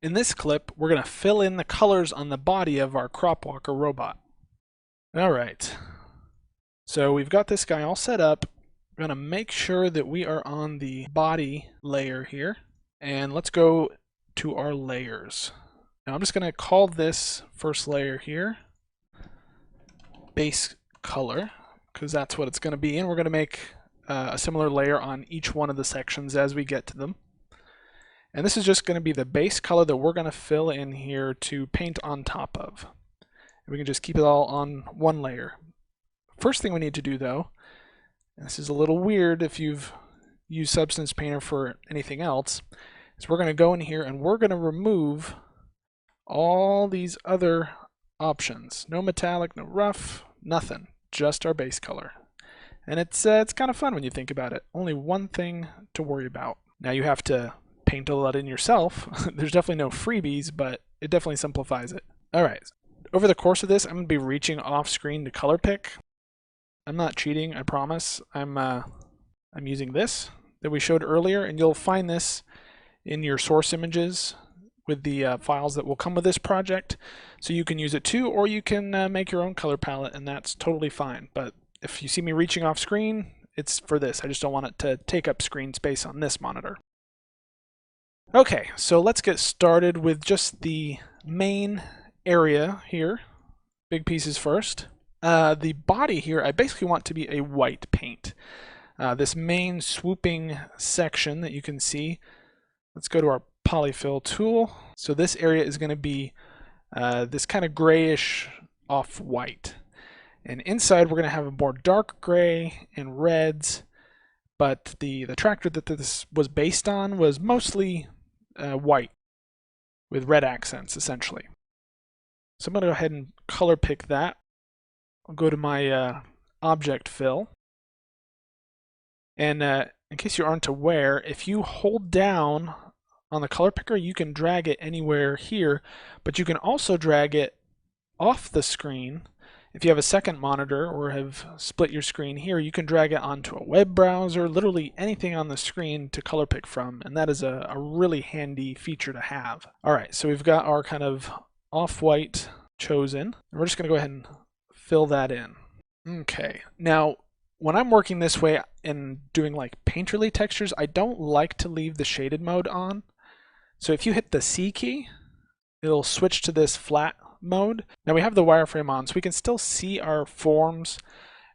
In this clip, we're going to fill in the colors on the body of our crop walker robot. All right. So we've got this guy all set up. We're going to make sure that we are on the body layer here. And let's go to our layers. Now I'm just going to call this first layer here base color, because that's what it's going to be. And we're going to make a similar layer on each one of the sections as we get to them. And this is just going to be the base color that we're going to fill in here to paint on top of. And we can just keep it all on one layer. First thing we need to do though, and this is a little weird if you've used Substance Painter for anything else, is we're going to go in here and we're going to remove all these other options. No metallic, no rough, nothing. Just our base color. And it's kind of fun when you think about it. Only one thing to worry about. Now you have to paint all that in yourself. There's definitely no freebies, but it definitely simplifies it. Alright, over the course of this, I'm going to be reaching off screen to color pick. I'm not cheating, I promise. I'm using this that we showed earlier, and you'll find this in your source images with the files that will come with this project. So you can use it too, or you can make your own color palette, and that's totally fine. But if you see me reaching off screen, it's for this. I just don't want it to take up screen space on this monitor. Okay, so let's get started with just the main area here. Big pieces first. The body here, I basically want to be a white paint. This main swooping section that you can see, let's go to our polyfill tool. So this area is going to be this kind of grayish off-white. And inside we're going to have a more dark gray and reds, but the tractor that this was based on was mostly white with red accents essentially. So I'm going to go ahead and color pick that. I'll go to my object fill. And in case you aren't aware, if you hold down on the color picker, you can drag it anywhere here, but you can also drag it off the screen. If you have a second monitor or have split your screen here, you can drag it onto a web browser, literally anything on the screen to color pick from, and that is a really handy feature to have. Alright, so we've got our kind of off-white chosen, and we're just going to go ahead and fill that in. Okay, now when I'm working this way and doing like painterly textures, I don't like to leave the shaded mode on. So if you hit the C key, it'll switch to this flat mode. Now we have the wireframe on, so we can still see our forms,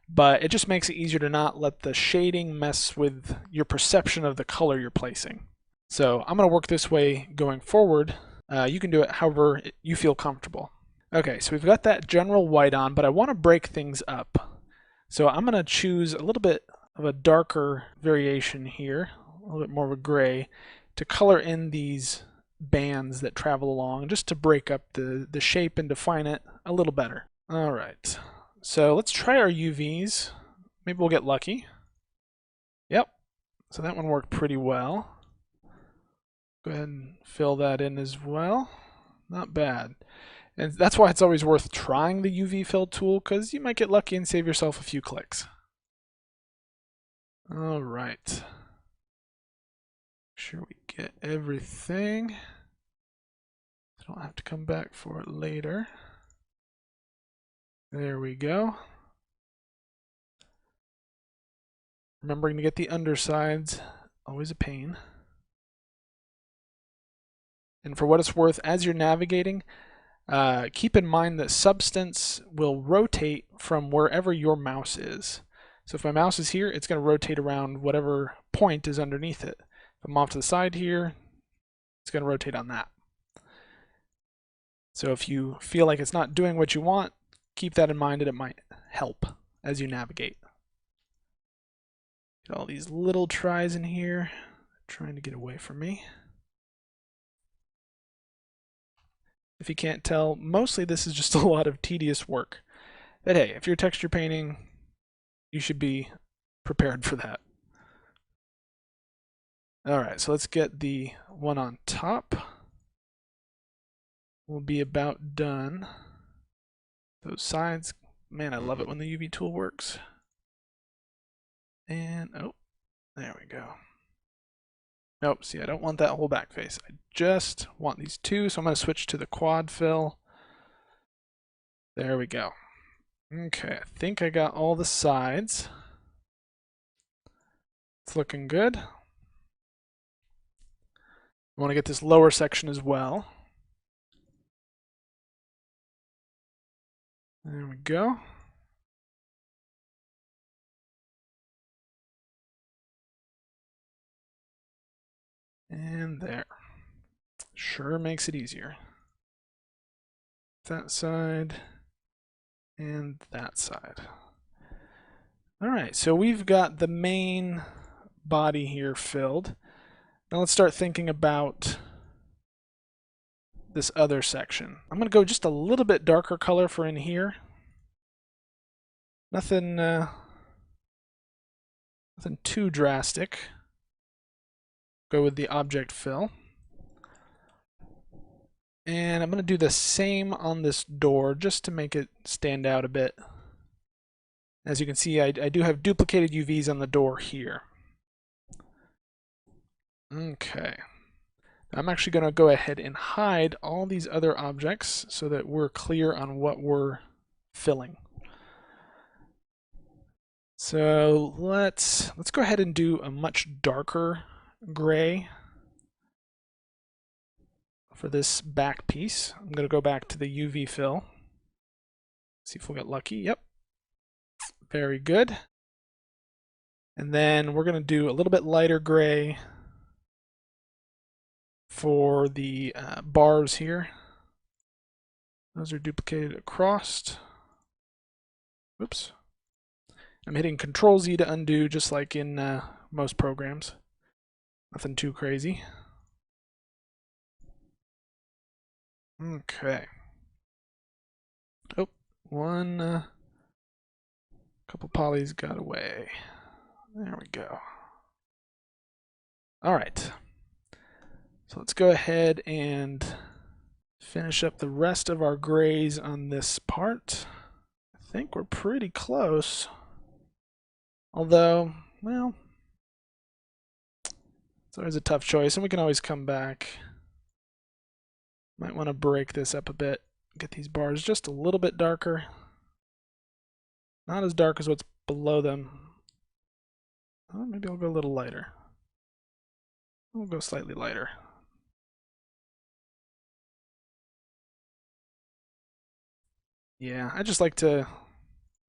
but it just makes it easier to not let the shading mess with your perception of the color you're placing. So I'm going to work this way going forward. You can do it however you feel comfortable. Okay, so we've got that general white on, but I want to break things up. So I'm going to choose a little bit of a darker variation here, a little bit more of a gray, to color in these bands that travel along, just to break up the shape and define it a little better. Alright, so let's try our UVs. Maybe we'll get lucky. Yep, so that one worked pretty well. Go ahead and fill that in as well. Not bad. And that's why it's always worth trying the UV fill tool, because you might get lucky and save yourself a few clicks. Alright. Make sure we get everything. I don't have to come back for it later. There we go. Remembering to get the undersides, always a pain. And for what it's worth, as you're navigating, keep in mind that Substance will rotate from wherever your mouse is. So if my mouse is here, it's going to rotate around whatever point is underneath it. If I'm off to the side here, it's going to rotate on that. So if you feel like it's not doing what you want, keep that in mind and it might help as you navigate. Get all these little tries in here, trying to get away from me. If you can't tell, mostly this is just a lot of tedious work. But hey, if you're texture painting, you should be prepared for that. Alright, so let's get the one on top. We'll be about done. Those sides, man, I love it when the UV tool works. And, oh, there we go. Nope, see, I don't want that whole back face. I just want these two, so I'm going to switch to the quad fill. There we go. Okay, I think I got all the sides. It's looking good. I want to get this lower section as well. There we go. And there. Sure makes it easier. That side and that side. Alright, so we've got the main body here filled. Now let's start thinking about this other section. I'm going to go just a little bit darker color for in here. Nothing too drastic. Go with the object fill. And I'm going to do the same on this door just to make it stand out a bit. As you can see, I do have duplicated UVs on the door here. Okay. I'm actually going to go ahead and hide all these other objects so that we're clear on what we're filling. So let's go ahead and do a much darker gray for this back piece. I'm going to go back to the UV fill. See if we'll get lucky. Yep. Very good. And then we're going to do a little bit lighter gray for the bars here. Those are duplicated across. Oops. I'm hitting Control-Z to undo, just like in most programs. Nothing too crazy. Okay. Oh, one couple polys got away. There we go. All right. So let's go ahead and finish up the rest of our grays on this part. I think we're pretty close. Although, well, it's always a tough choice, and we can always come back. Might want to break this up a bit. Get these bars just a little bit darker. Not as dark as what's below them. Oh, maybe I'll go a little lighter. We'll go slightly lighter. Yeah, I just like to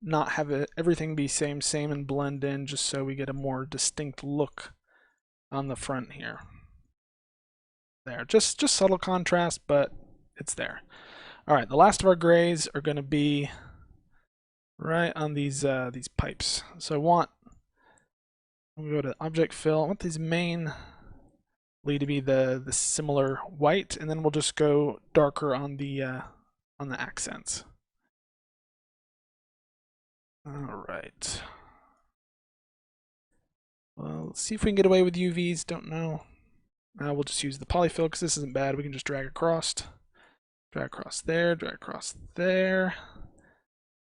not have everything be same and blend in, just so we get a more distinct look on the front here. There, just subtle contrast, but it's there. All right, the last of our grays are going to be right on these pipes. So we'll go to object fill. I want these mainly to be the similar white, and then we'll just go darker on the accents. All right. Well, let's see if we can get away with UVs. Don't know. We'll just use the polyfill because this isn't bad. We can just drag across there, drag across there.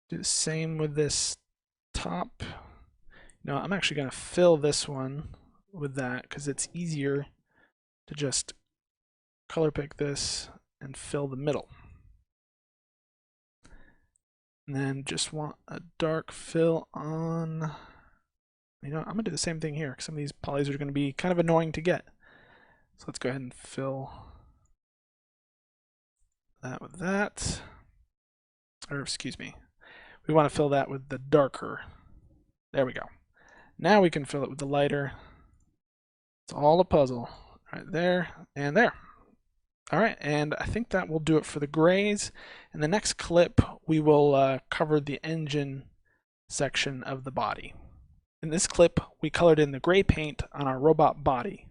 Do the same with this top. No, I'm actually going to fill this one with that because it's easier to just color pick this and fill the middle. And then just want a dark fill on, I'm going to do the same thing here because some of these polys are going to be kind of annoying to get. So let's go ahead and fill that with that. Or excuse me, we want to fill that with the darker. There we go. Now we can fill it with the lighter. It's all a puzzle. Right there and there. All right, and I think that will do it for the grays. In the next clip, we will cover the engine section of the body. In this clip, we colored in the gray paint on our robot body.